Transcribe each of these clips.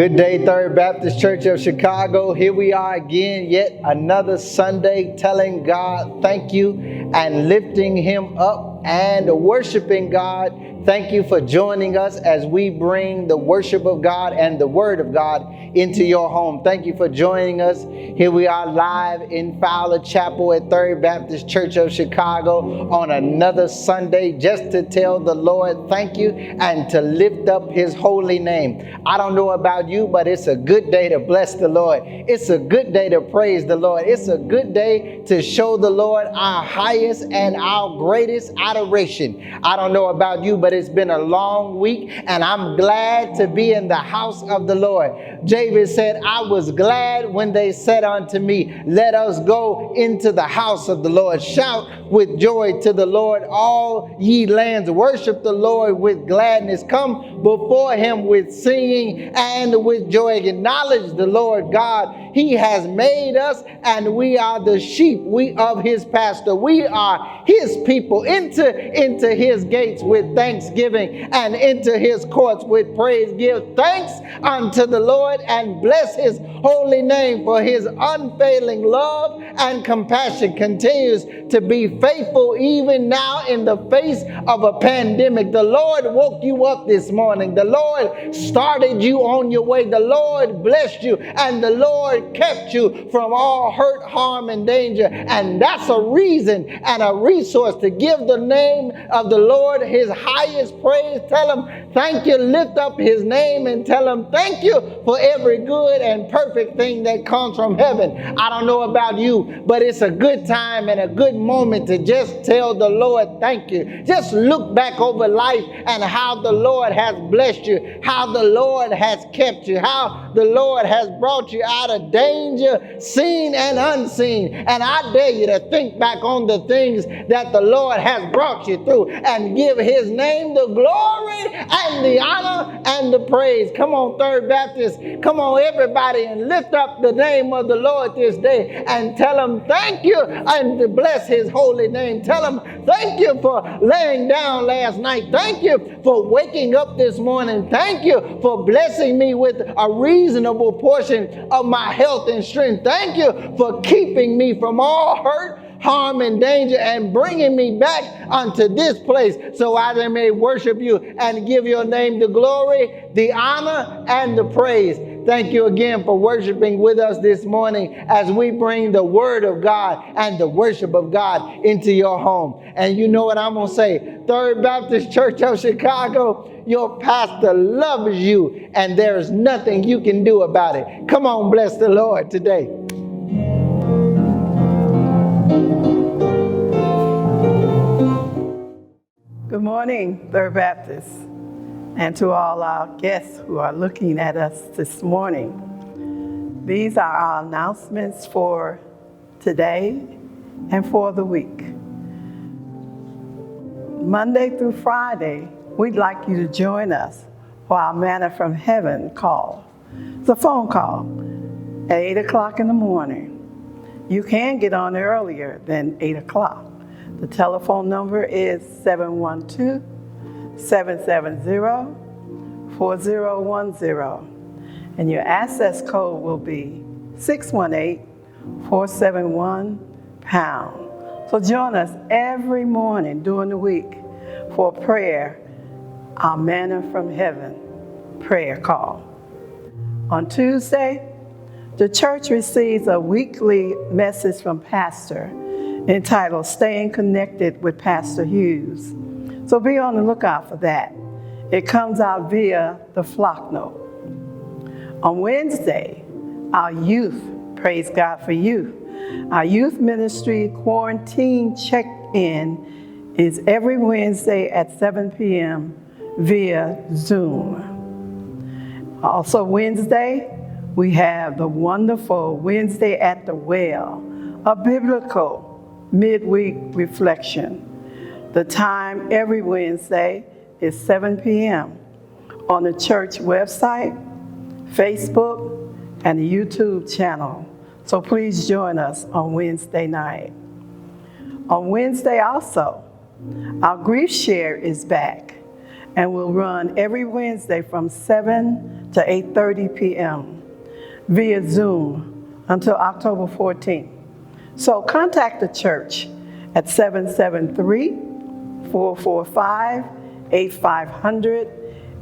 Good day, Third Baptist Church of Chicago. Here we are again, yet another Sunday, telling God thank you and lifting Him up and worshiping God. Thank you for joining us as we bring the worship of God and the Word of God into your home. Thank you for joining us. Here we are live in Fowler Chapel at Third Baptist Church of Chicago on another Sunday, just to tell the Lord thank you and to lift up His holy name. I don't know about you, but it's a good day to bless the Lord. It's a good day to praise the Lord. It's a good day to show the Lord our highest and our greatest adoration. I don't know about you, but it's been a long week, and I'm glad to be in the house of the Lord. David said, I was glad when they said unto me, let us go into the house of the Lord. Shout with joy to the Lord, all ye lands. Worship the Lord with gladness. Come before Him with singing and with joy. Acknowledge the Lord God. He has made us, and we are the sheep. We of His pasture. We are His people. Into His gates with thanksgiving and into His courts with praise. Give thanks unto the Lord and bless His holy name, for His unfailing love and compassion continues to be faithful even now in the face of a pandemic. The Lord woke you up this morning. The Lord started you on your way. The Lord blessed you, and the Lord kept you from all hurt, harm, and danger. And that's a reason and a resource to give the name of the Lord His highest praise. Tell Him thank you. Lift up His name and tell Him thank you for every good and perfect thing that comes from heaven. I don't know about you, but it's a good time and a good moment to just tell the Lord thank you. Just look back over life and how the Lord has blessed you, how the Lord has kept you, how the Lord has brought you out of danger, seen and unseen. And I dare you to think back on the things that the Lord has brought you through and give His name the glory and the honor and the praise. Come on, Third Baptist. Come on, everybody, and lift up the name of the Lord this day and tell Him thank you and to bless His holy name. Tell Him thank you for laying down last night. Thank you for waking up this morning. Thank you for blessing me with a reasonable portion of my health and strength. Thank you for keeping me from all hurt, harm, and danger, and bringing me back unto this place so I may worship you and give your name the glory, the honor, and the praise. Thank you again for worshiping with us this morning as we bring the Word of God and the worship of God into your home. And you know what I'm going to say? Third Baptist Church of Chicago, your pastor loves you, and there is nothing you can do about it. Come on, bless the Lord today. Good morning, Third Baptist, and to all our guests who are looking at us this morning. These are our announcements for today and for the week. Monday through Friday, we'd like you to join us for our Manna from Heaven call. It's a phone call at 8 o'clock in the morning. You can get on earlier than 8 o'clock. The telephone number is 712-770-4010, and your access code will be 618-471-pound. So join us every morning during the week for prayer, our Manna from Heaven prayer call. On Tuesday, the church receives a weekly message from Pastor entitled Staying Connected with Pastor Hughes. So be on the lookout for that. It comes out via the Flock Note. On Wednesday, our youth, praise God for youth, our youth ministry quarantine check-in is every Wednesday at 7 p.m. via Zoom. Also Wednesday, we have the wonderful Wednesday at the Well, a biblical midweek reflection. The time every Wednesday is 7 p.m. on the church website, Facebook, and the YouTube channel. So please join us on Wednesday night. On Wednesday also, our grief share is back. and will run every Wednesday from 7 to 8:30 p.m. via Zoom until October 14th. So contact the church at 773-445-8500,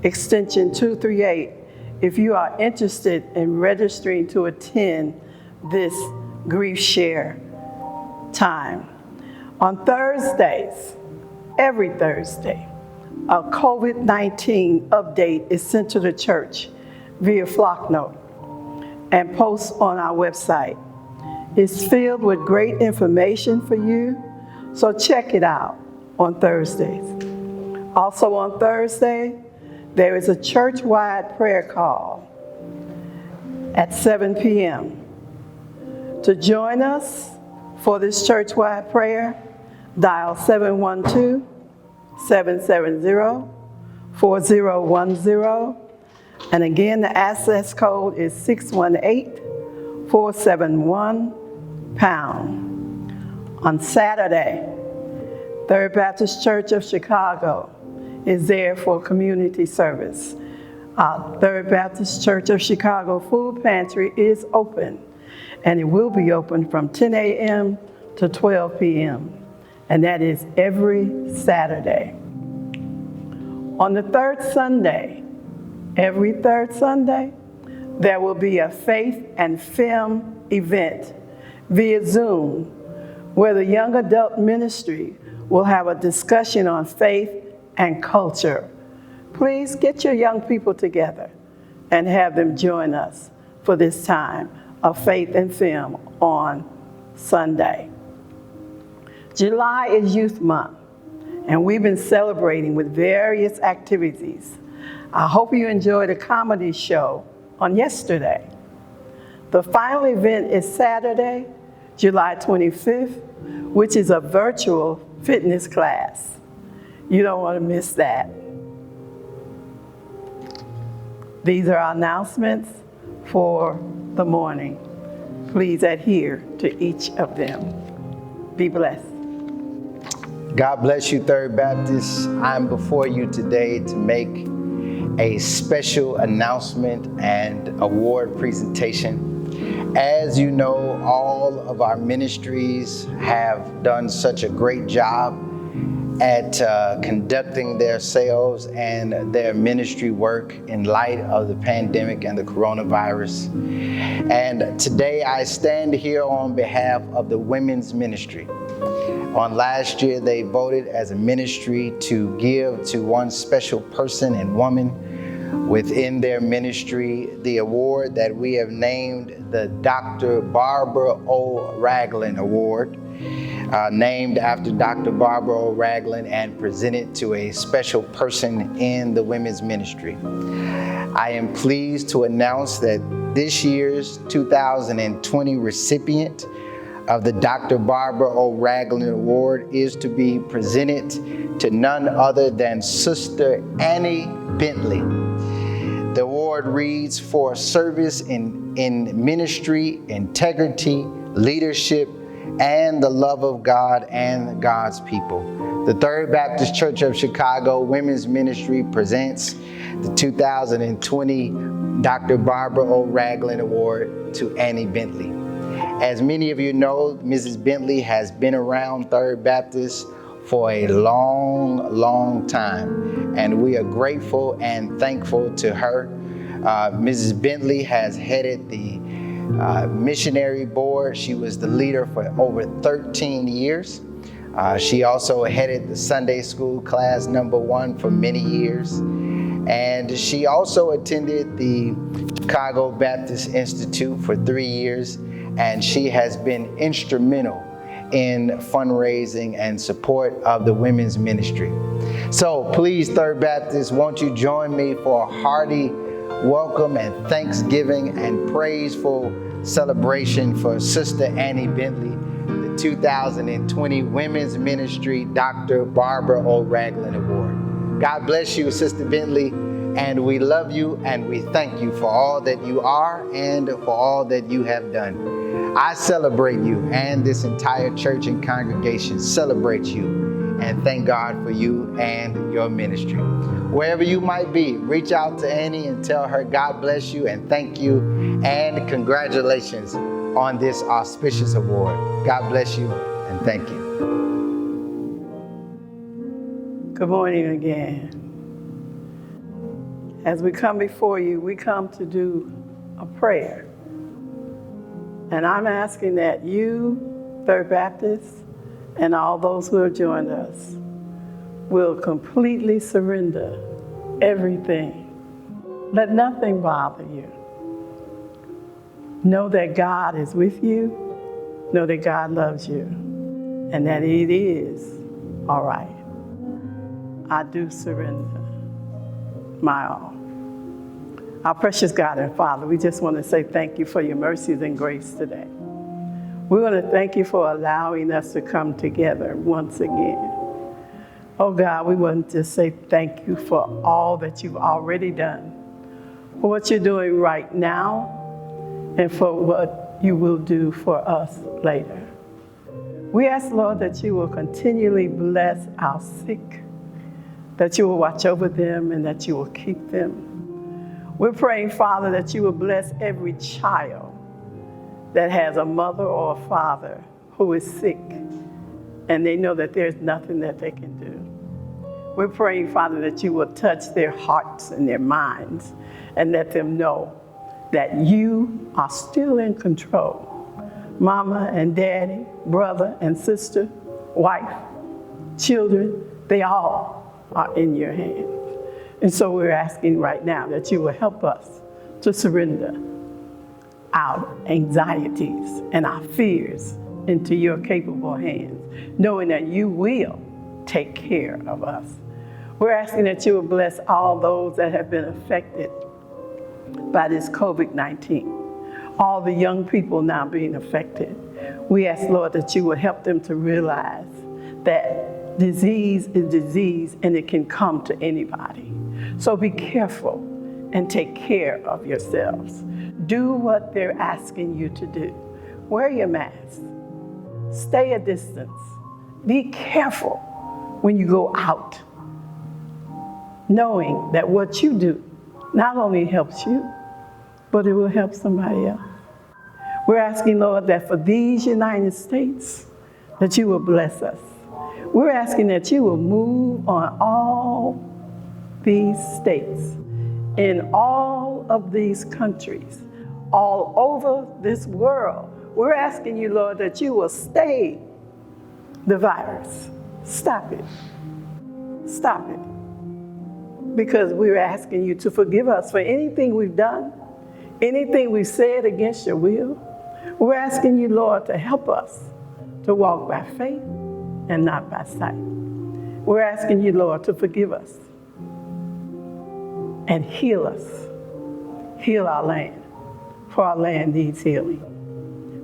extension 238, if you are interested in registering to attend this grief share time. On Thursdays, every Thursday, a COVID-19 update is sent to the church via flock note and posts on our website. It's filled with great information for you, so check it out on Thursdays. Also on Thursday, there is a church-wide prayer call at 7 p.m. To join us for this church-wide prayer, dial 712-770-4010. And again, the access code is 618-471-pound. On Saturday, Third Baptist Church of Chicago is there for community service. Third Baptist Church of Chicago food pantry is open, and it will be open from 10 a.m. to 12 p.m., and that is every Saturday. On the third Sunday, every third Sunday, there will be a faith and film event via Zoom, where the young adult ministry will have a discussion on faith and culture. Please get your young people together and have them join us for this time of faith and film on Sunday. July is Youth Month, and we've been celebrating with various activities. I hope you enjoyed a comedy show on yesterday. The final event is Saturday, July 25th, which is a virtual fitness class. You don't want to miss that. These are our announcements for the morning. Please adhere to each of them. Be blessed. God bless you, Third Baptist. I'm before you today to make a special announcement and award presentation. As you know, all of our ministries have done such a great job at conducting themselves and their ministry work in light of the pandemic and the coronavirus. And today I stand here on behalf of the women's ministry. On last year, they voted as a ministry to give to one special person and woman within their ministry the award that we have named the Dr. Barbara O. Ragland Award, named after Dr. Barbara O. Ragland and presented to a special person in the women's ministry. I am pleased to announce that this year's 2020 recipient of the Dr. Barbara O. Ragland Award is to be presented to none other than Sister Annie Bentley. The award reads for service in ministry, integrity, leadership, and the love of God and God's people. The Third Baptist Church of Chicago Women's Ministry presents the 2020 Dr. Barbara O. Ragland Award to Annie Bentley. As many of you know, Mrs. Bentley has been around Third Baptist for a long time, and we are grateful and thankful to her. Mrs. Bentley has headed the missionary board. She was the leader for over 13 years. She also headed the Sunday school class #1 for many years. And she also attended the Chicago Baptist Institute for 3 years, and she has been instrumental in fundraising and support of the women's ministry. So please, Third Baptist, won't you join me for a hearty welcome and thanksgiving and praiseful celebration for Sister Annie Bentley, the 2020 Women's Ministry Dr. Barbara O. Ragland Award. God bless you, Sister Bentley, and we love you and we thank you for all that you are and for all that you have done. I celebrate you, and this entire church and congregation celebrates you and thank God for you and your ministry. Wherever you might be, reach out to Annie and tell her God bless you and thank you and congratulations on this auspicious award. God bless you and thank you. Good morning again. As we come before you, we come to do a prayer. And I'm asking that you, Third Baptist, and all those who have joined us will completely surrender everything. Let nothing bother you. Know that God is with you. Know that God loves you. And that it is all right. I do surrender my all. Our precious God and Father, we just want to say thank you for your mercies and grace today. We want to thank you for allowing us to come together once again. Oh God, we want to say thank you for all that you've already done, for what you're doing right now, and for what you will do for us later. We ask, Lord, that you will continually bless our sick, that you will watch over them and that you will keep them. We're praying, Father, that you will bless every child that has a mother or a father who is sick and they know that there's nothing that they can do. We're praying, Father, that you will touch their hearts and their minds and let them know that you are still in control. Mama and daddy, brother and sister, wife, children, they all are in your hands. And so we're asking right now that you will help us to surrender our anxieties and our fears into your capable hands, knowing that you will take care of us. We're asking that you will bless all those that have been affected by this COVID-19, all the young people now being affected. We ask, Lord, that you will help them to realize that disease is disease and it can come to anybody. So be careful and take care of yourselves. Do what they're asking you to do. Wear your mask. Stay a distance. Be careful when you go out, knowing that what you do not only helps you, but it will help somebody else. We're asking, Lord, that for these United States, that you will bless us. We're asking that you will move on all these states, in all of these countries, all over this world. We're asking you, Lord, that you will stay the virus. Stop it. Stop it. Because we're asking you to forgive us for anything we've done, anything we've said against your will. We're asking you, Lord, to help us to walk by faith and not by sight. We're asking you, Lord, to forgive us and heal us. Heal our land, for our land needs healing.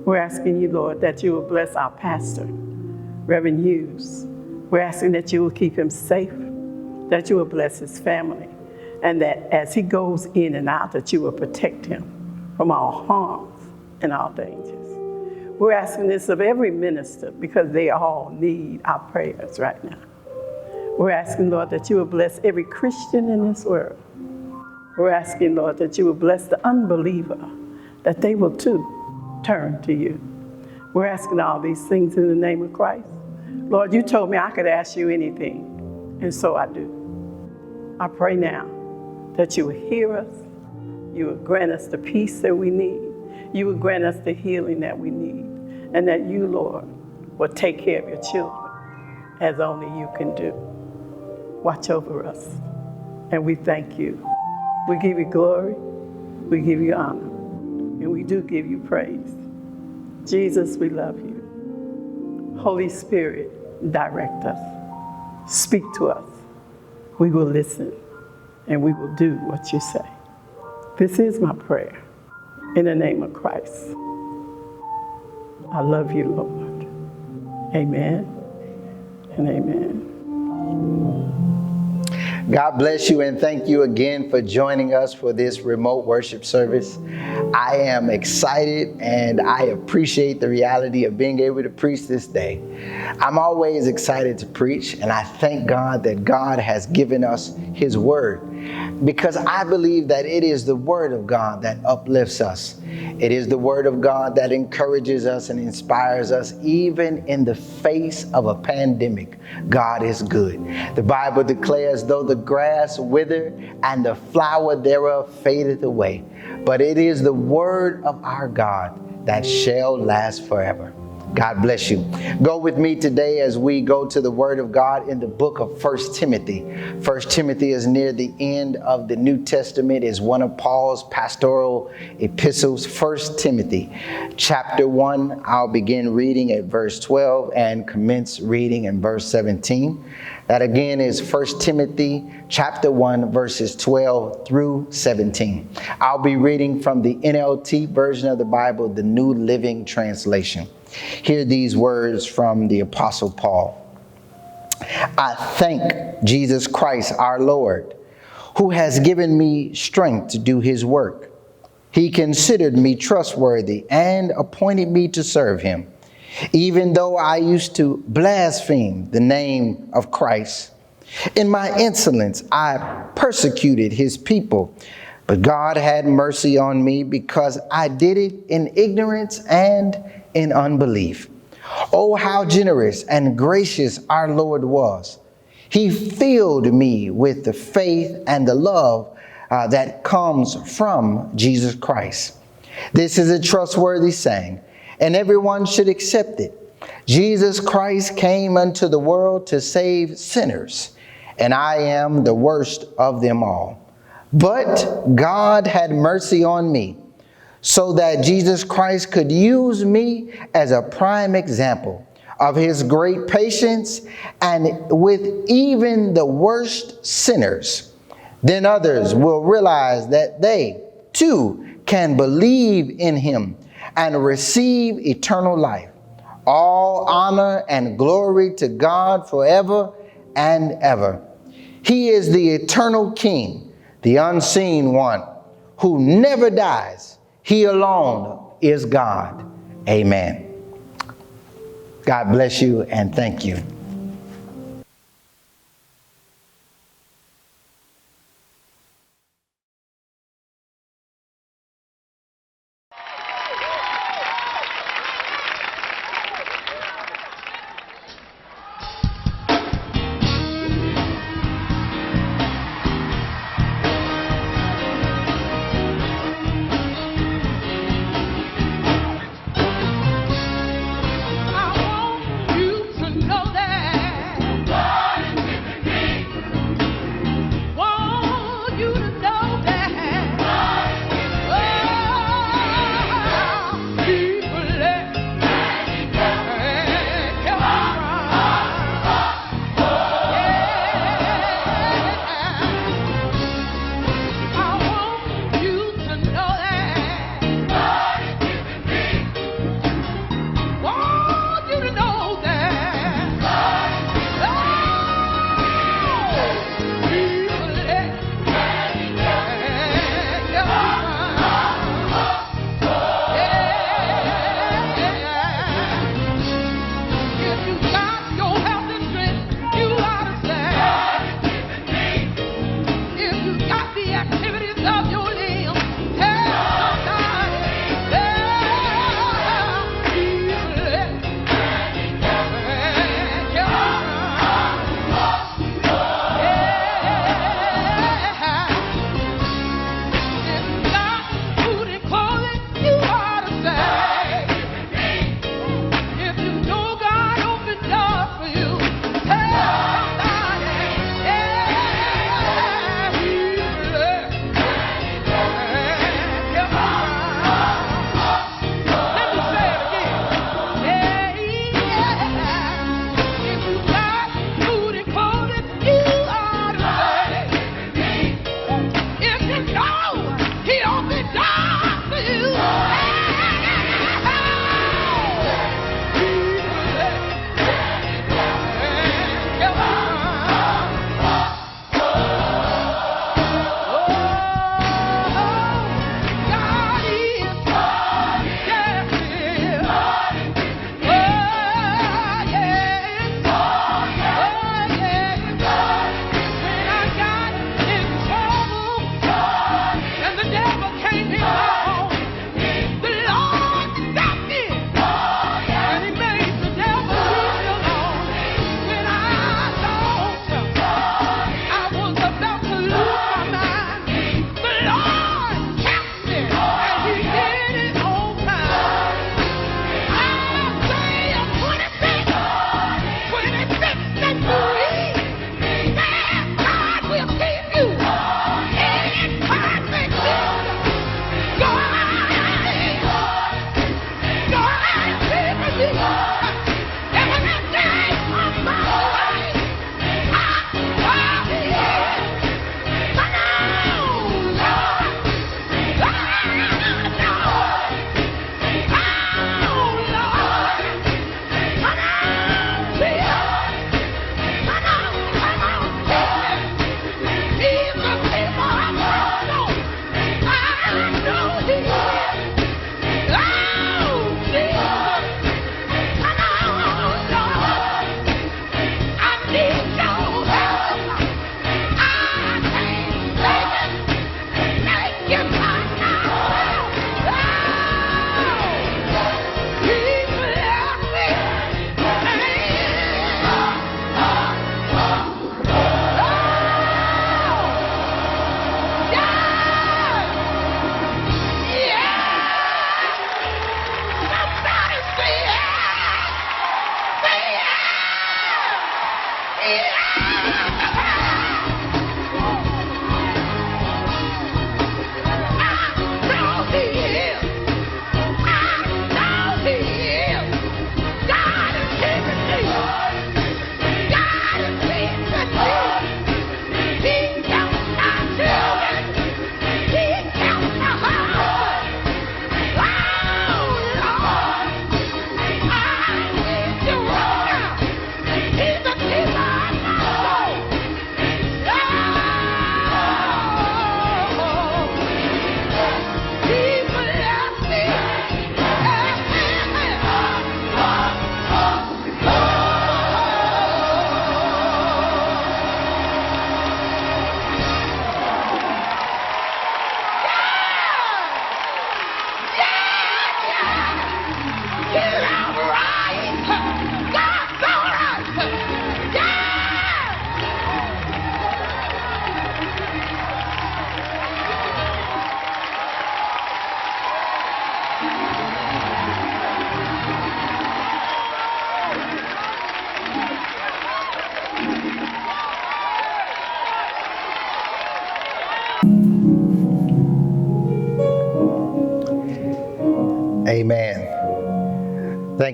We're asking you, Lord, that you will bless our pastor, Reverend Hughes. We're asking that you will keep him safe, that you will bless his family, and that as he goes in and out, that you will protect him from all harms and all dangers. We're asking this of every minister because they all need our prayers right now. We're asking, Lord, that you will bless every Christian in this world. We're asking, Lord, that you will bless the unbeliever, that they will too turn to you. We're asking all these things in the name of Christ. Lord, you told me I could ask you anything, and so I do. I pray now that you will hear us, you will grant us the peace that we need, you will grant us the healing that we need, and that you, Lord, will take care of your children as only you can do. Watch over us, and we thank you. We give you glory, we give you honor, and we do give you praise. Jesus, we love you. Holy Spirit, direct us. Speak to us. We will listen, and we will do what you say. This is my prayer. In the name of Christ. I love you, Lord. Amen and amen. God bless you and thank you again for joining us for this remote worship service. I am excited and I appreciate the reality of being able to preach this day. I'm always excited to preach, and I thank God that God has given us His Word, because I believe that it is the Word of God that uplifts us. It is the Word of God that encourages us and inspires us even in the face of a pandemic. God is good. The Bible declares, though the grass wither and the flower thereof fadeth away, but it is the Word of our God that shall last forever. God bless you. Go with me today as we go to the Word of God in the book of 1 Timothy. 1 Timothy is near the end of the New Testament. It's one of Paul's pastoral epistles. 1 Timothy chapter 1. I'll begin reading at verse 12 and commence reading in verse 17. That again is 1 Timothy chapter 1, verses 12 through 17. I'll be reading from the NLT version of the Bible, the New Living Translation. Hear these words from the Apostle Paul. I thank Jesus Christ our Lord, who has given me strength to do His work. He considered me trustworthy and appointed me to serve Him, even though I used to blaspheme the name of Christ. In my insolence, I persecuted His people, but God had mercy on me because I did it in ignorance and in unbelief. Oh, how generous and gracious our Lord was. He filled me with the faith and the love that comes from Jesus Christ. This is a trustworthy saying, and everyone should accept it. Jesus Christ came unto the world to save sinners, and I am the worst of them all. But God had mercy on me, so that Jesus Christ could use me as a prime example of His great patience and with even the worst sinners. Then others will realize that they too can believe in Him and receive eternal life. All honor and glory to God forever and ever. He is the eternal King, the unseen one, who never dies. He alone is God. Amen. God bless you and thank you. I want you to know that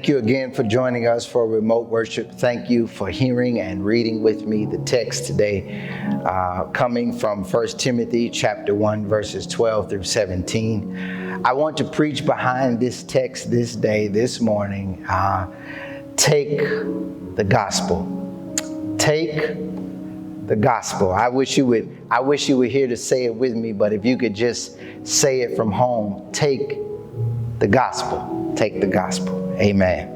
Thank you again for joining us for remote worship. Thank you for hearing and reading with me the text today, coming from 1 Timothy chapter 1, verses 12 through 17. I want to preach behind this text this day, this morning. Take the gospel. Take the gospel. I wish you were here to say it with me, but if you could just say it from home, take the gospel. Take the gospel. Amen.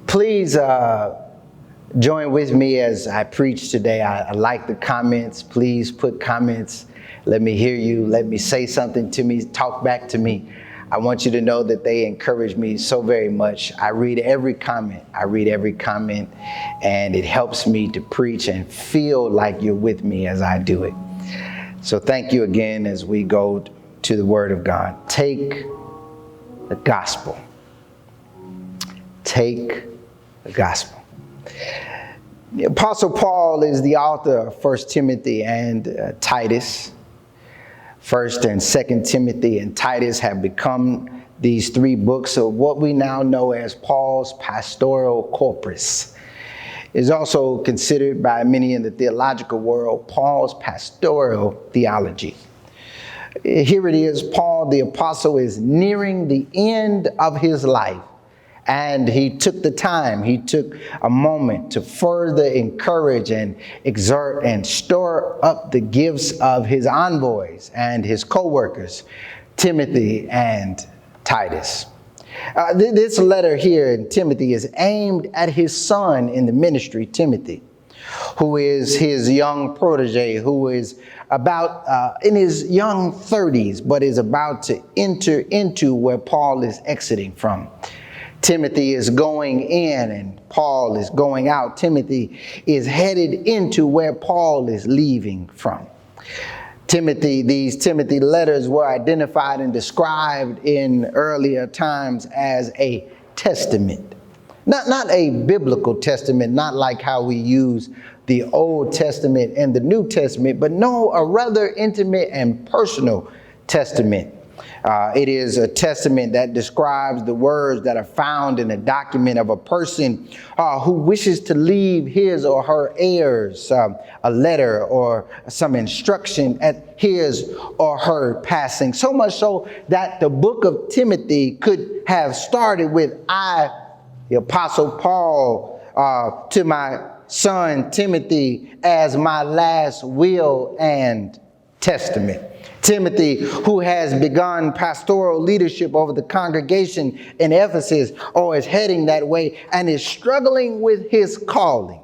Please join with me as I preach today. I like the comments. Please put comments. Let me hear you. Let me say something to me. Talk back to me. I want you to know that they encourage me so very much. I read every comment. And it helps me to preach and feel like you're with me as I do it. So thank you again as we go to the Word of God. Take the gospel. Take the gospel. The Apostle Paul is the author of 1 Timothy and Titus. 1 and 2 Timothy and Titus have become these three books of what we now know as Paul's pastoral corpus. It is also considered by many in the theological world Paul's pastoral theology. Here it is, Paul the apostle is nearing the end of his life, and he took a moment to further encourage and exhort and store up the gifts of his envoys and his co-workers, Timothy and Titus. This letter here in Timothy is aimed at his son in the ministry, Timothy, who is his young protege, who is about in his young 30s, but is about to enter into where Paul is exiting from. Timothy is going in and Paul is going out. Timothy is headed into where Paul is leaving from. These Timothy letters were identified and described in earlier times as a testament. Not a biblical testament, not like how we use the Old Testament and the New Testament, but no, a rather intimate and personal testament. It is a testament that describes the words that are found in a document of a person who wishes to leave his or her heirs a letter or some instruction at his or her passing. So much so that the book of Timothy could have started with, I, the Apostle Paul, to my son Timothy as my last will and testament. Timothy, who has begun pastoral leadership over the congregation in Ephesus, or is heading that way, and is struggling with his calling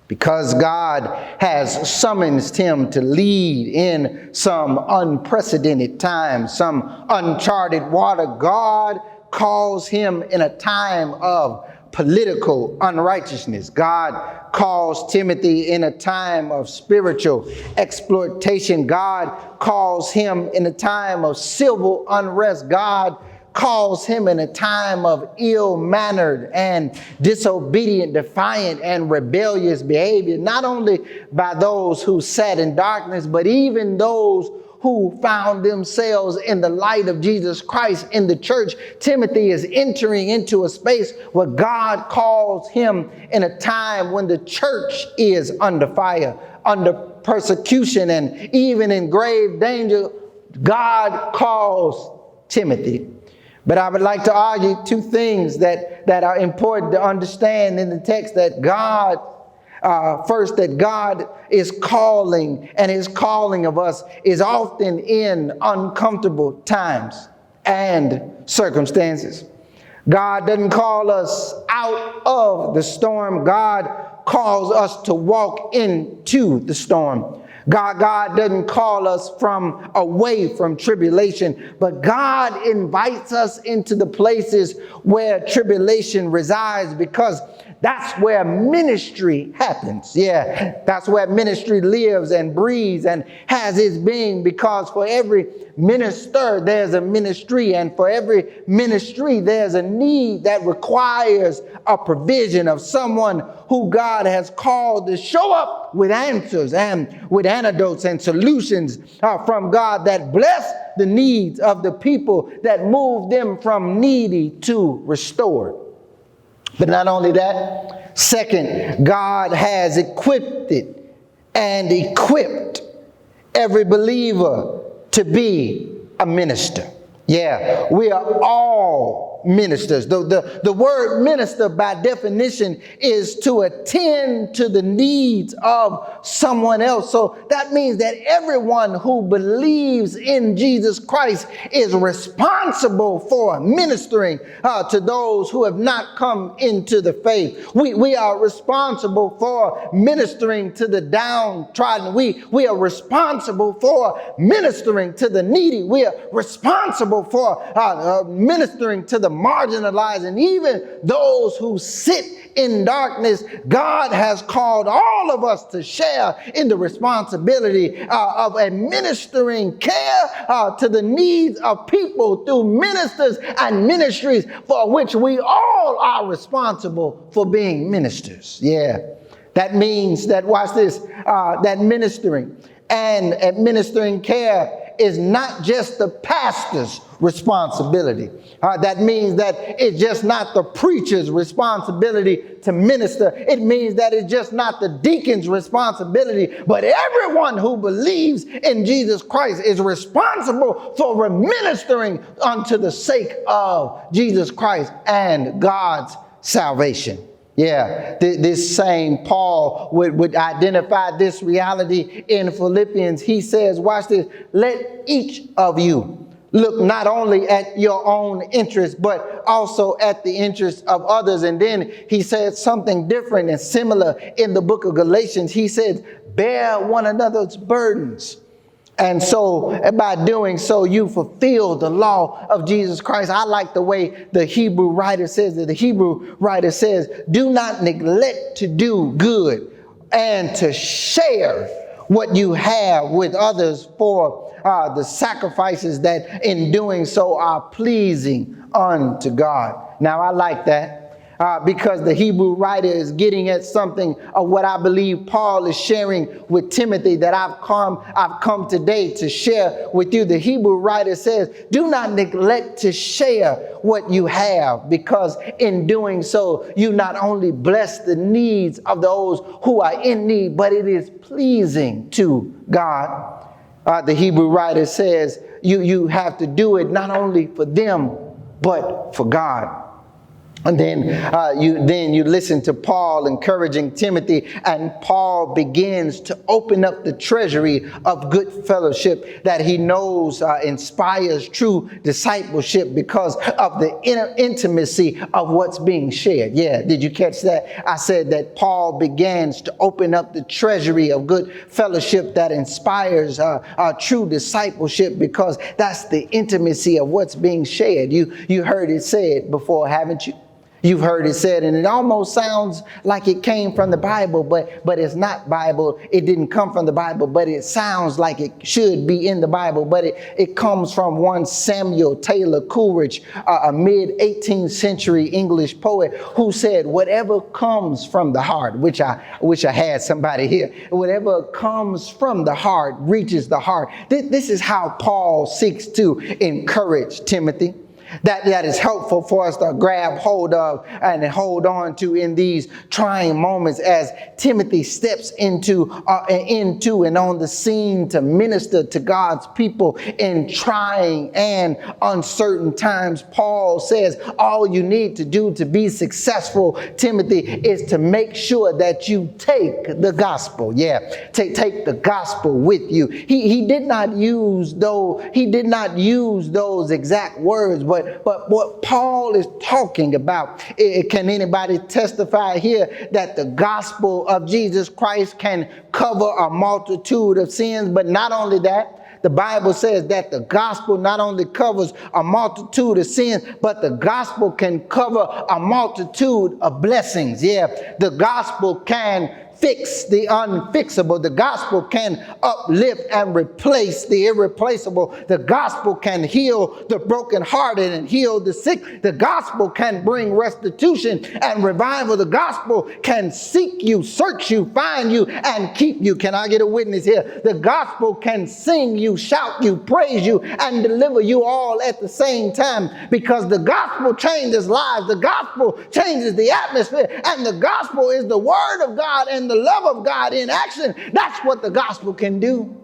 because God has summoned him to lead in some unprecedented times, some uncharted water. God calls him in a time of political unrighteousness. God calls Timothy in a time of spiritual exploitation. God calls him in a time of civil unrest. God calls him in a time of ill-mannered and disobedient, defiant, and rebellious behavior, not only by those who sat in darkness, but even those who found themselves in the light of Jesus Christ in the church. Timothy is entering into a space where God calls him in a time when the church is under fire, under persecution, and even in grave danger. God calls Timothy. But I would like to argue two things that are important to understand in the text, that God first, that God is calling, and his calling of us is often in uncomfortable times and circumstances. God doesn't call us out of the storm. God calls us to walk into the storm. God doesn't call us away from tribulation, but God invites us into the places where tribulation resides, because that's where ministry happens. Yeah, that's where ministry lives and breathes and has its being, because for every minister, there's a ministry, and for every ministry, there's a need that requires a provision of someone who God has called to show up with answers and with antidotes and solutions from God that bless the needs of the people, that move them from needy to restored. But not only that, second, God has equipped every believer to be a minister. Yeah, we are all ministers. The word minister by definition is to attend to the needs of someone else. So that means that everyone who believes in Jesus Christ is responsible for ministering to those who have not come into the faith. We are responsible for ministering to the downtrodden. We are responsible for ministering to the needy. We are responsible for ministering to the marginalized and even those who sit in darkness. God has called all of us to share in the responsibility of administering care to the needs of people through ministers and ministries for which we all are responsible for being ministers. Yeah, that means that, watch this, that ministering and administering care is not just the pastor's responsibility. That means that it's just not the preacher's responsibility to minister. It means that it's just not the deacon's responsibility, but everyone who believes in Jesus Christ is responsible for ministering unto the sake of Jesus Christ and God's salvation. Yeah, this same Paul would identify this reality in Philippians. He says, watch this, let each of you look not only at your own interest, but also at the interests of others. And then he said something different and similar in the book of Galatians. He said, bear one another's burdens. And so by doing so, you fulfill the law of Jesus Christ. I like the way the Hebrew writer says that. The Hebrew writer says, do not neglect to do good and to share what you have with others, for the sacrifices that in doing so are pleasing unto God. Now, I like that. Because the Hebrew writer is getting at something of what I believe Paul is sharing with Timothy that I've come today to share with you. The Hebrew writer says, do not neglect to share what you have, because in doing so, you not only bless the needs of those who are in need, but it is pleasing to God. The Hebrew writer says, you have to do it not only for them, but for God. And then you listen to Paul encouraging Timothy, and Paul begins to open up the treasury of good fellowship that he knows inspires true discipleship because of the intimacy of what's being shared. Yeah, did you catch that? I said that Paul begins to open up the treasury of good fellowship that inspires true discipleship because that's the intimacy of what's being shared. You heard it said before, haven't you? You've heard it said, and it almost sounds like it came from the Bible, but it's not Bible. It didn't come from the Bible, but it sounds like it should be in the Bible. But it comes from one Samuel Taylor Coleridge, a mid-18th century English poet, who said, whatever comes from the heart, which I wish I had somebody here, whatever comes from the heart reaches the heart. This is how Paul seeks to encourage Timothy. That is helpful for us to grab hold of and hold on to in these trying moments as Timothy steps into and on the scene to minister to God's people in trying and uncertain times. Paul says all you need to do to be successful, Timothy, is to make sure that you take the gospel. Yeah, take the gospel with you. He did not use those exact words, but what Paul is talking about, can anybody testify here that the gospel of Jesus Christ can cover a multitude of sins? But not only that, the Bible says that the gospel not only covers a multitude of sins, but the gospel can cover a multitude of blessings. Yeah, the gospel can fix the unfixable. The gospel can uplift and replace the irreplaceable. The gospel can heal the brokenhearted and heal the sick. The gospel can bring restitution and revival. The gospel can seek you, search you, find you, and keep you. Can I get a witness here? The gospel can sing you, shout you, praise you, and deliver you all at the same time, because the gospel changes lives. The gospel changes the atmosphere, and the gospel is the word of God and the love of God in action. That's what the gospel can do.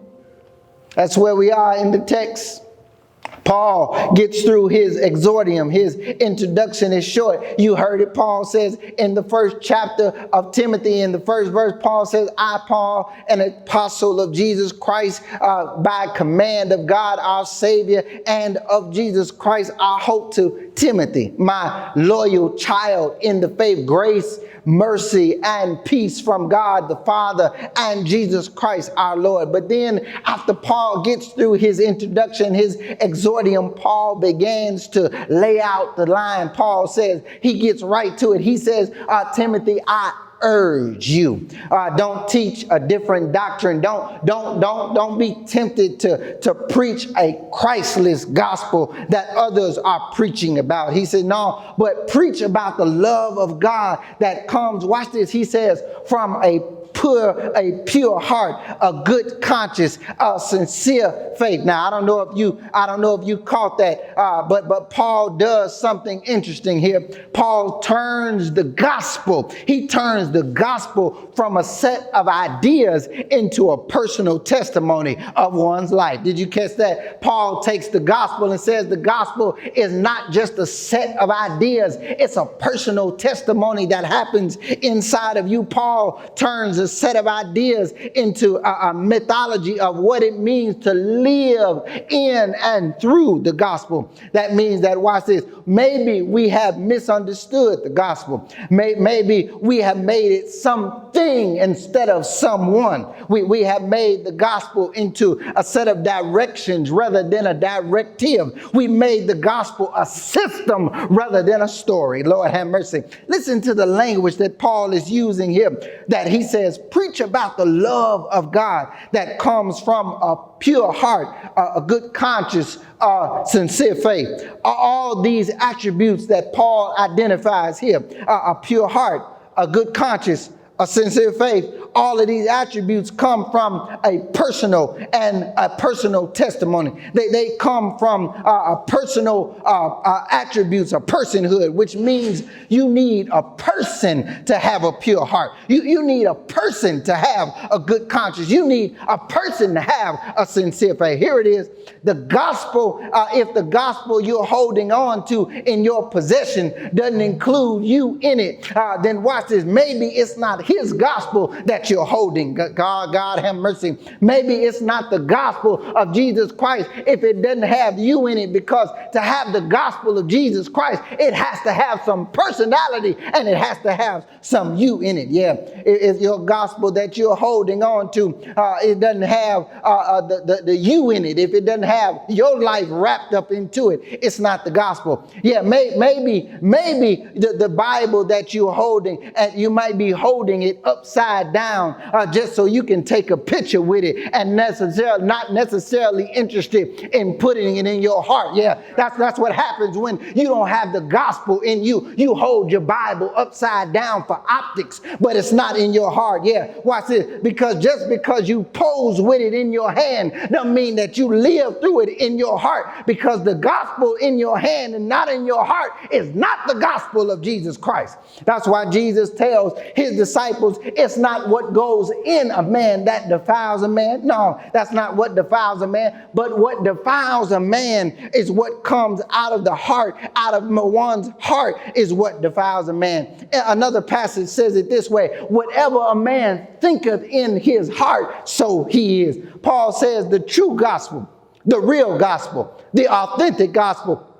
That's where we are in the text. Paul gets through his exordium. His introduction is short. You heard it. Paul says in the first chapter of Timothy, in the first verse, Paul says, I, Paul, an apostle of Jesus Christ, by command of God our Savior, and of Jesus Christ our hope, to Timothy, my loyal child in the faith, grace, mercy, and peace from God the Father and Jesus Christ our Lord. But then after Paul gets through his introduction, his exordium, Paul begins to lay out the line. Paul says, he gets right to it. He says, Timothy, I urge you, don't teach a different doctrine. Don't be tempted to preach a Christless gospel that others are preaching about. He said, no, but preach about the love of God that comes, watch this, he says, from a pure heart, a good conscience, a sincere faith. Now, I don't know if you caught that, but Paul does something interesting here. Paul turns the gospel. He turns the gospel from a set of ideas into a personal testimony of one's life. Did you catch that? Paul takes the gospel and says the gospel is not just a set of ideas. It's a personal testimony that happens inside of you. Paul turns a set of ideas into a mythology of what it means to live in and through the gospel. That means that, watch this, maybe we have misunderstood the gospel. Maybe we have made it something instead of someone. We have made the gospel into a set of directions rather than a directive. We made the gospel a system rather than a story. Lord have mercy. Listen to the language that Paul is using here, that he says, preach about the love of God that comes from a pure heart, a good conscience, sincere faith. All these attributes that Paul identifies here, a pure heart, a good conscience, a sincere faith, all of these attributes come from a personal testimony. They come from personal attributes, a personhood, which means you need a person to have a pure heart. You need a person to have a good conscience. You need a person to have a sincere faith. Here it is. The gospel, if the gospel you're holding on to in your possession doesn't include you in it, then watch this. Maybe it's not his gospel that you're holding. God have mercy. Maybe it's not the gospel of Jesus Christ if it doesn't have you in it, because to have the gospel of Jesus Christ, it has to have some personality and it has to have some you in it. Yeah, if your gospel that you're holding on to, it doesn't have the you in it, if it doesn't have your life wrapped up into it, it's not the gospel. Yeah, maybe the Bible that you're holding, and you might be holding it upside down just so you can take a picture with it, and not necessarily interested in putting it in your heart. Yeah, that's what happens when you don't have the gospel in you. You hold your Bible upside down for optics, but it's not in your heart. Yeah, watch this. Because just because you pose with it in your hand doesn't mean that you live through it in your heart, because the gospel in your hand and not in your heart is not the gospel of Jesus Christ. That's why Jesus tells his disciples, it's not what goes in a man that defiles a man. No, that's not what defiles a man. But what defiles a man is what comes out of the heart. Out of one's heart is what defiles a man. Another passage says it this way: whatever a man thinketh in his heart, so he is. Paul says the true gospel, the real gospel, the authentic gospel,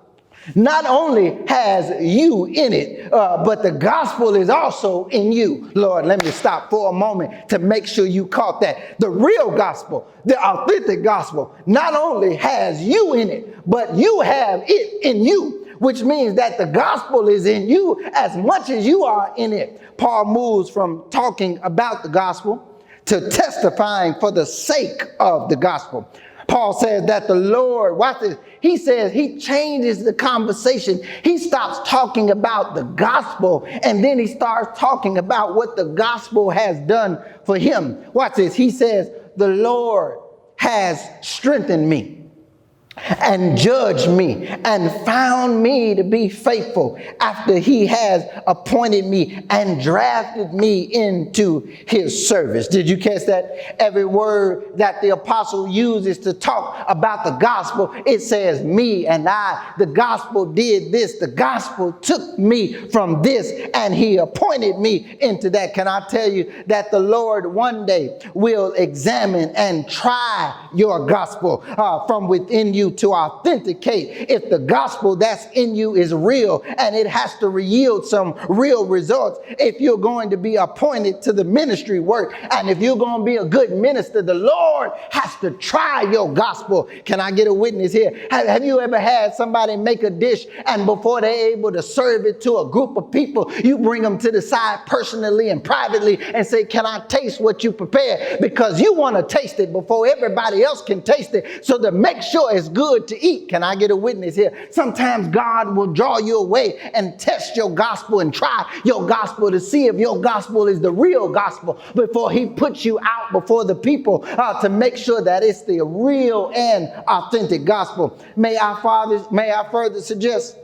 not only has you in it, but the gospel is also in you. Lord, let me stop for a moment to make sure you caught that. The real gospel, the authentic gospel, not only has you in it, but you have it in you. which means that the gospel is in you as much as you are in it. Paul moves from talking about the gospel to testifying for the sake of the gospel. Paul says that the Lord, watch this, he says he changes the conversation. He stops talking about the gospel and then he starts talking about what the gospel has done for him. Watch this. He says, the Lord has strengthened me and judged me and found me to be faithful after he has appointed me and drafted me into his service. Did you catch that? Every word that the apostle uses to talk about the gospel, it says me and I. The gospel did this. The gospel took me from this and he appointed me into that. Can I tell you that the Lord one day will examine and try your gospel from within you to authenticate if the gospel that's in you is real, and it has to yield some real results if you're going to be appointed to the ministry work. And if you're going to be a good minister, the Lord has to try your gospel. Can I get a witness here? Have you ever had somebody make a dish and before they're able to serve it to a group of people, you bring them to the side personally and privately and say, can I taste what you prepared? Because you want to taste it before everybody else can taste it, so to make sure it's good to eat. Can I get a witness here? Sometimes God will draw you away and test your gospel and try your gospel to see if your gospel is the real gospel before he puts you out before the people to make sure that it's the real and authentic gospel. May I further suggest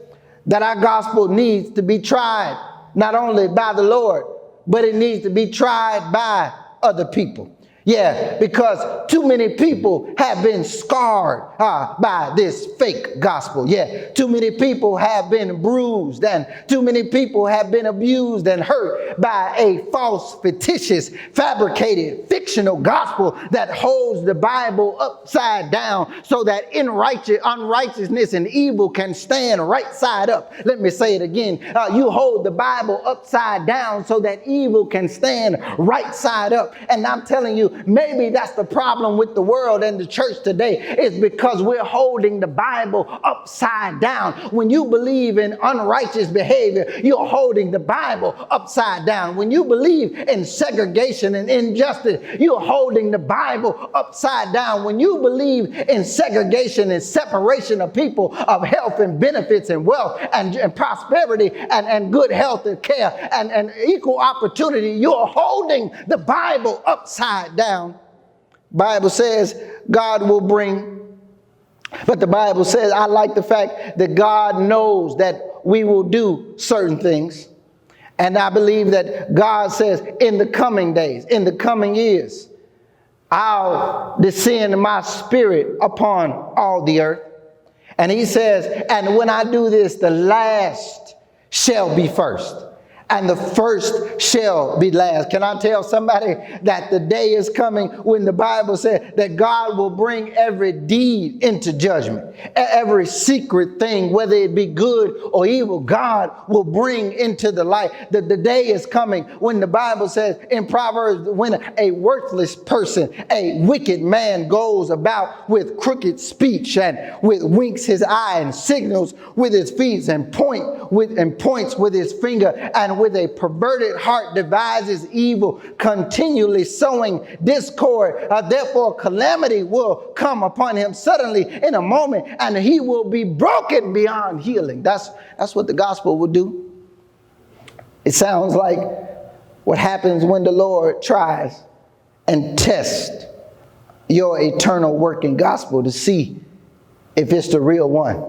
that our gospel needs to be tried not only by the Lord, but it needs to be tried by other people. Yeah, because too many people have been scarred by this fake gospel. Yeah, too many people have been bruised, and too many people have been abused and hurt by a false, fictitious, fabricated, fictional gospel that holds the Bible upside down so that unrighteousness and evil can stand right side up. Let me say it again. You hold the Bible upside down so that evil can stand right side up. And I'm telling you, maybe that's the problem with the world and the church today, is because we're holding the Bible upside down. When you believe in unrighteous behavior, you're holding the Bible upside down. When you believe in segregation and injustice, you're holding the Bible upside down. When you believe in segregation and separation of people of health and benefits and wealth and prosperity and good health and care and equal opportunity, you're holding the Bible upside down. Bible says God will bring, but the Bible says, I like the fact that God knows that we will do certain things. And I believe that God says in the coming days, in the coming years, I'll descend my spirit upon all the earth. And he says, and when I do this, the last shall be first, and the first shall be last. Can I tell somebody that the day is coming when the Bible said that God will bring every deed into judgment, every secret thing, whether it be good or evil, God will bring into the light. The day is coming when the Bible says in Proverbs, when a worthless person, a wicked man goes about with crooked speech and winks his eye and signals with his feet and points with his finger, and with a perverted heart devises evil, continually sowing discord. Therefore calamity will come upon him suddenly in a moment, and he will be broken beyond healing. That's what the gospel will do. It sounds like what happens when the Lord tries and tests your eternal working gospel to see if it's the real one.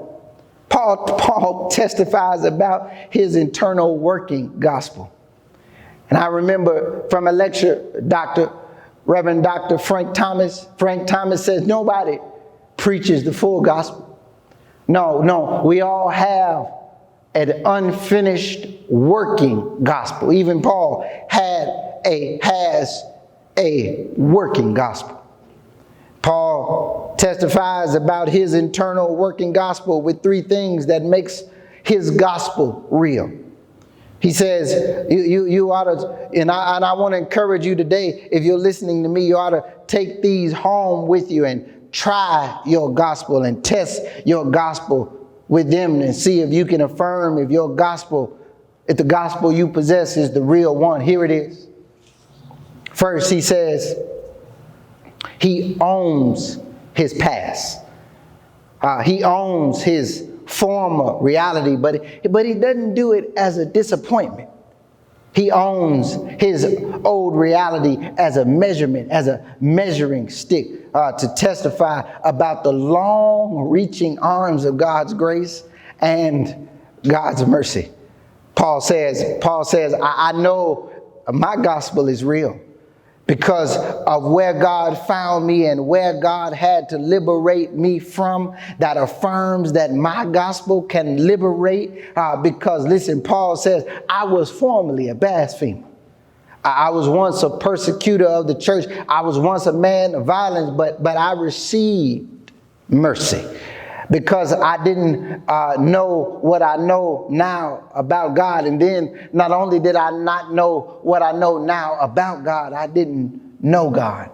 Paul testifies about his internal working gospel. And I remember from a lecture, Reverend Dr. Frank Thomas says nobody preaches the full gospel. No, we all have an unfinished working gospel. Even Paul has a working gospel. Paul testifies about his internal working gospel with three things that makes his gospel real. He says, you ought to, and I want to encourage you today, if you're listening to me, you ought to take these home with you and try your gospel and test your gospel with them and see if you can affirm if the gospel you possess is the real one. Here it is. First, he says he owns his past. He owns his former reality, but he doesn't do it as a disappointment. He owns his old reality as a measurement, as a measuring stick, to testify about the long-reaching arms of God's grace and God's mercy. Paul says, I know my gospel is real because of where God found me and where God had to liberate me from. That affirms that my gospel can liberate, because listen, Paul says, I was formerly a blasphemer. I was once a persecutor of the church. I was once a man of violence, but I received mercy because I didn't know what I know now about God. And then not only did I not know what I know now about God, I didn't know God.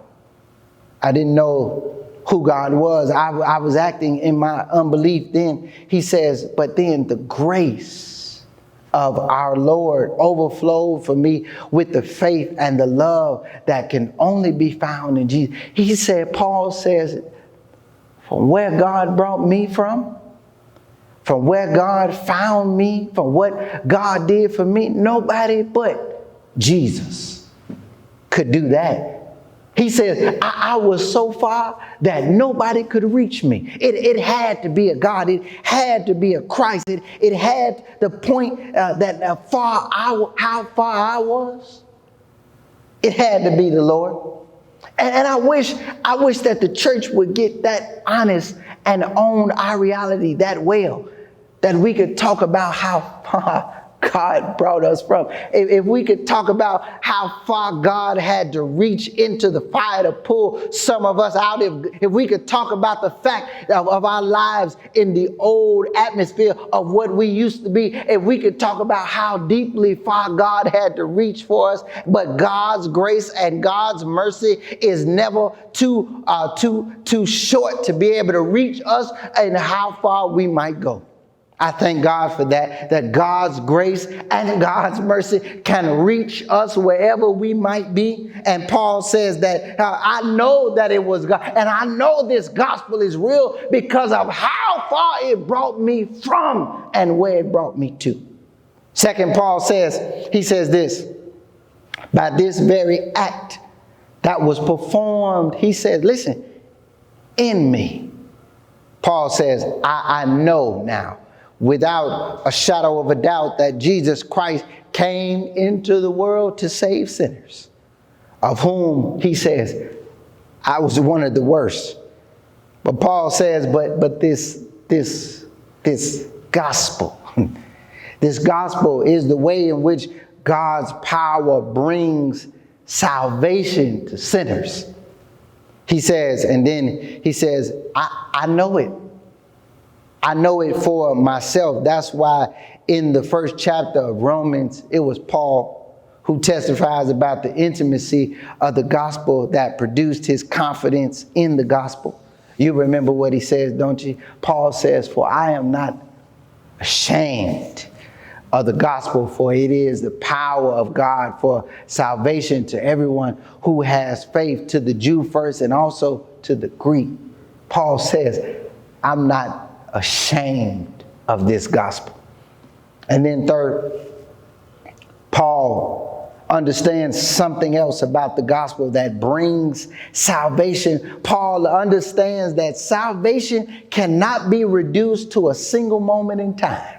I didn't know who God was. I was acting in my unbelief. Then he says, but then the grace of our Lord overflowed for me with the faith and the love that can only be found in Jesus. He said, Paul says, from where God brought me from where God found me, from what God did for me, nobody but Jesus could do that. He says, I was so far that nobody could reach me. It had to be a God. It had to be a Christ. It had the point that how far I was. It had to be the Lord. And I wish that the church would get that honest and own our reality that well, that we could talk about how far God brought us from. If we could talk about how far God had to reach into the fire to pull some of us out, if we could talk about the fact of our lives in the old atmosphere of what we used to be, if we could talk about how deeply far God had to reach for us, but God's grace and God's mercy is never too short to be able to reach us and how far we might go. I thank God for that God's grace and God's mercy can reach us wherever we might be. And Paul says that I know that it was God, and I know this gospel is real because of how far it brought me from and where it brought me to. Second, Paul says, he says this, by this very act that was performed, he says, listen, in me. Paul says, I know now, without a shadow of a doubt, that Jesus Christ came into the world to save sinners, of whom he says, I was one of the worst. But Paul says, but this gospel, this gospel is the way in which God's power brings salvation to sinners. He says, and then he says, I know it. I know it for myself. That's why in the first chapter of Romans, it was Paul who testifies about the intimacy of the gospel that produced his confidence in the gospel. You remember what he says, don't you? Paul says, for I am not ashamed of the gospel, for it is the power of God for salvation to everyone who has faith, to the Jew first and also to the Greek. Paul says, I'm not ashamed of this gospel. And then third, Paul understands something else about the gospel that brings salvation. Paul understands that salvation cannot be reduced to a single moment in time.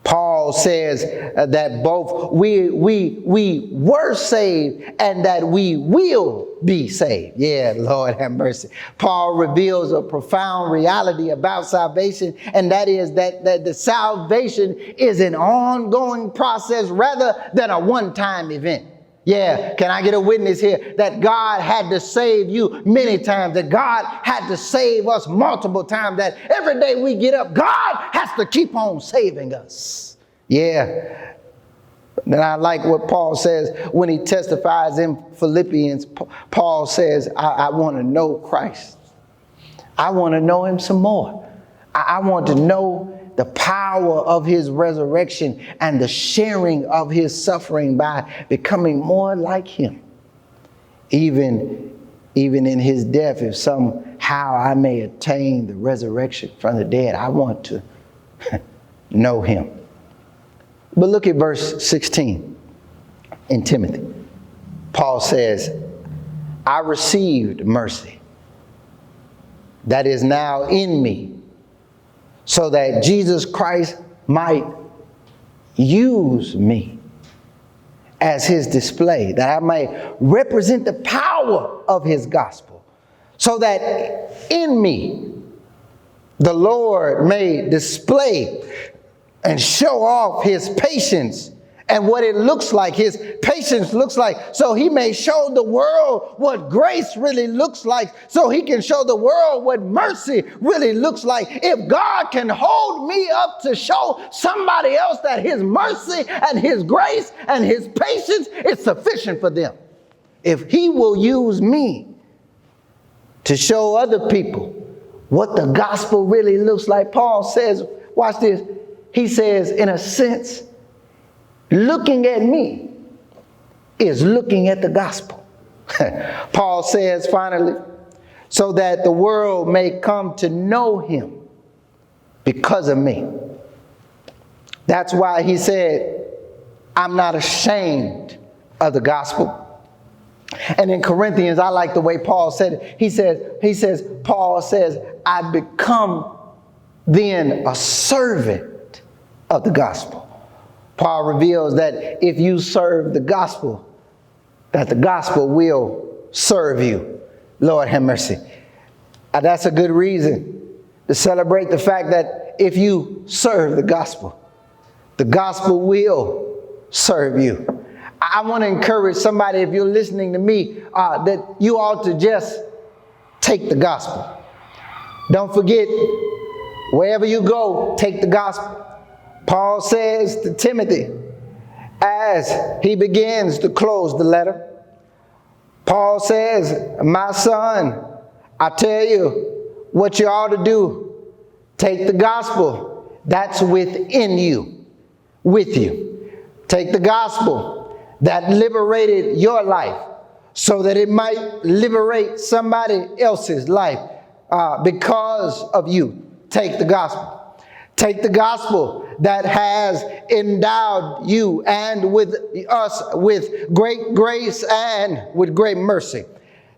Paul says that both we were saved and that we will be saved. Yeah, Lord have mercy. Paul reveals a profound reality about salvation, and that is that the salvation is an ongoing process rather than a one-time event. Yeah, can I get a witness here that God had to save you many times, that God had to save us multiple times, that every day we get up, God has to keep on saving us. Yeah. Then I like what Paul says when he testifies in Philippians. Paul says, I want to know Christ. I want to know him some more. I want to know the power of his resurrection and the sharing of his suffering by becoming more like him. Even in his death, if somehow I may attain the resurrection from the dead, I want to know him. But look at verse 16 in Timothy. Paul says, I received mercy that is now in me, so that Jesus Christ might use me as his display, that I may represent the power of his gospel, so that in me the Lord may display and show off his patience and what it looks like, his patience looks like, so he may show the world what grace really looks like, so he can show the world what mercy really looks like. If God can hold me up to show somebody else that his mercy and his grace and his patience is sufficient for them, if he will use me to show other people what the gospel really looks like, Paul says, watch this, he says, in a sense, looking at me is looking at the gospel. Paul says finally, so that the world may come to know him because of me. That's why he said, I'm not ashamed of the gospel. And in Corinthians, I like the way Paul said it. Paul says, I become then a servant of the gospel. Paul reveals that if you serve the gospel, that the gospel will serve you. Lord have mercy. That's a good reason to celebrate the fact that if you serve the gospel will serve you. I want to encourage somebody, if you're listening to me, that you ought to just take the gospel. Don't forget, wherever you go, take the gospel. Paul says to Timothy, as he begins to close the letter, Paul says, my son, I tell you what you ought to do. Take the gospel that's within you, with you. Take the gospel that liberated your life so that it might liberate somebody else's life because of you. Take the gospel. Take the gospel that has endowed you and with us with great grace and with great mercy.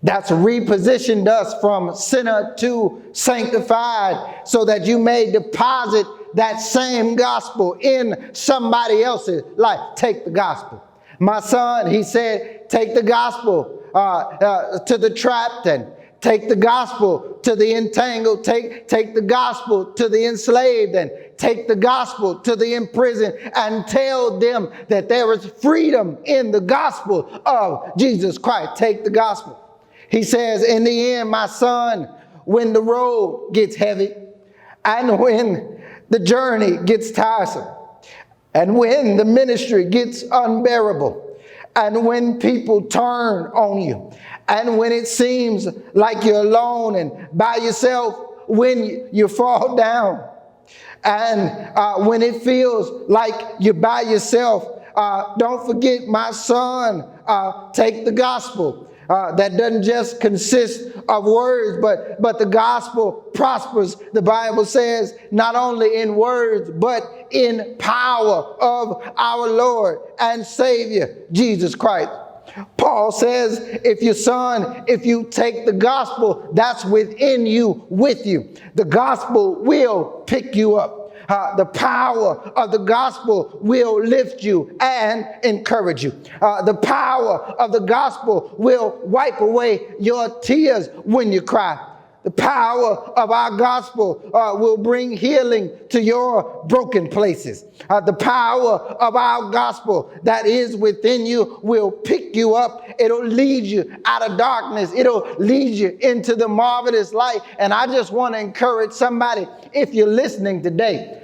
That's repositioned us from sinner to sanctified so that you may deposit that same gospel in somebody else's life. Take the gospel. My son, he said, take the gospel to the trapped, and take the gospel to the entangled, take the gospel to the enslaved, and take the gospel to the imprisoned, and tell them that there is freedom in the gospel of Jesus Christ. Take the gospel. He says, in the end, my son, when the road gets heavy, and when the journey gets tiresome, and when the ministry gets unbearable, and when people turn on you, and when it seems like you're alone and by yourself, when you fall down, and when it feels like you're by yourself, don't forget, my son, take the gospel. That doesn't just consist of words, but the gospel prospers, the Bible says, not only in words, but in power of our Lord and Savior, Jesus Christ. Paul says, if you take the gospel that's within you, with you, the gospel will pick you up. The power of the gospel will lift you and encourage you. The power of the gospel will wipe away your tears when you cry. The power of our gospel will bring healing to your broken places. The power of our gospel that is within you will pick you up. It'll lead you out of darkness. It'll lead you into the marvelous light. And I just want to encourage somebody, if you're listening today,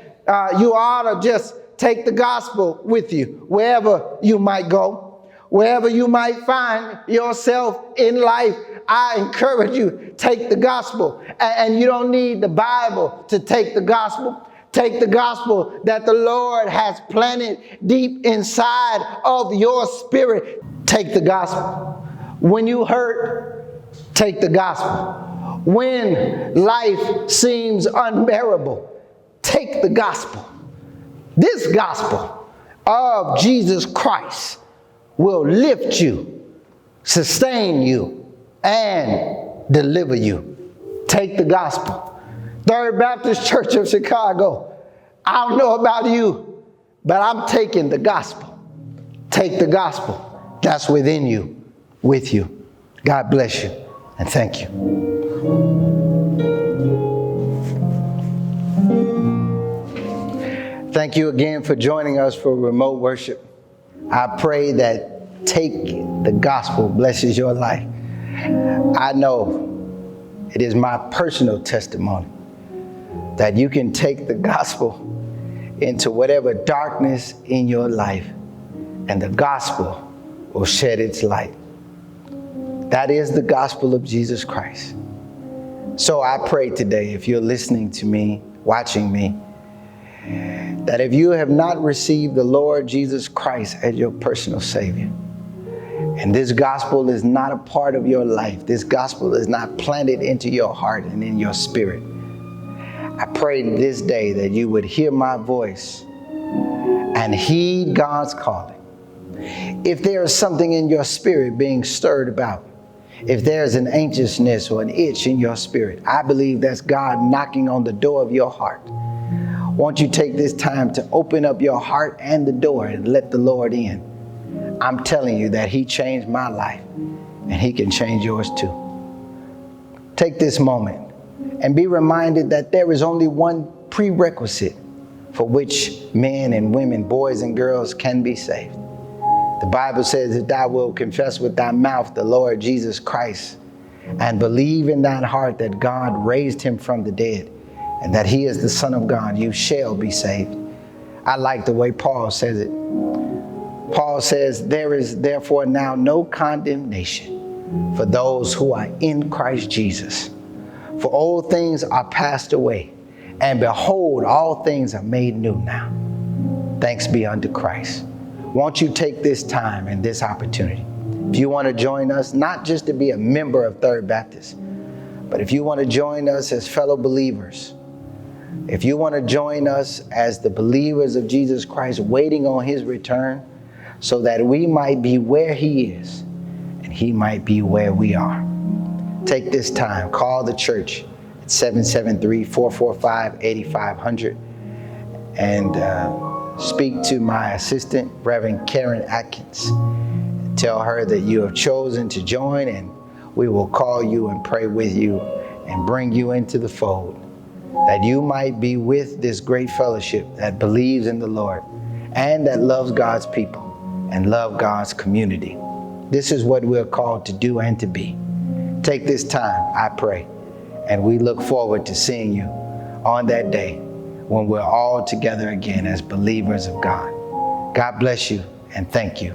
you ought to just take the gospel with you wherever you might go, wherever you might find yourself in life. I encourage you, take the gospel. And you don't need the Bible to take the gospel. Take the gospel that the Lord has planted deep inside of your spirit. Take the gospel. When you hurt, take the gospel. When life seems unbearable, take the gospel. This gospel of Jesus Christ will lift you, sustain you, and deliver you. Take the gospel. Third Baptist Church of Chicago, I don't know about you, but I'm taking the gospel. Take the gospel that's within you, with you. God bless you, and thank you. Thank you again for joining us for remote worship. I pray that take the gospel blesses your life. I know it is my personal testimony that you can take the gospel into whatever darkness in your life, and the gospel will shed its light. That is the gospel of Jesus Christ. So I pray today, if you're listening to me, watching me, that if you have not received the Lord Jesus Christ as your personal Savior, and this gospel is not a part of your life, this gospel is not planted into your heart and in your spirit, I pray this day that you would hear my voice and heed God's calling. If there is something in your spirit being stirred about, if there's an anxiousness or an itch in your spirit, I believe that's God knocking on the door of your heart. Won't you take this time to open up your heart and the door and let the Lord in? I'm telling you that He changed my life, and He can change yours too. Take this moment and be reminded that there is only one prerequisite for which men and women, boys and girls can be saved. The Bible says that thou wilt confess with thy mouth the Lord Jesus Christ and believe in thine heart that God raised Him from the dead and that He is the Son of God, you shall be saved. I like the way Paul says it. Paul says, there is therefore now no condemnation for those who are in Christ Jesus. For old things are passed away, and behold, all things are made new now. Thanks be unto Christ. Won't you take this time and this opportunity? If you want to join us, not just to be a member of Third Baptist, but if you want to join us as fellow believers, if you want to join us as the believers of Jesus Christ waiting on His return so that we might be where He is and He might be where we are, take this time, call the church at 773-445-8500 and speak to my assistant, Reverend Karen Atkins. Tell her that you have chosen to join, and we will call you and pray with you and bring you into the fold, that you might be with this great fellowship that believes in the Lord and that loves God's people and love God's community. This is what we're called to do and to be. Take this time, I pray, and we look forward to seeing you on that day when we're all together again as believers of God. God bless you, and thank you.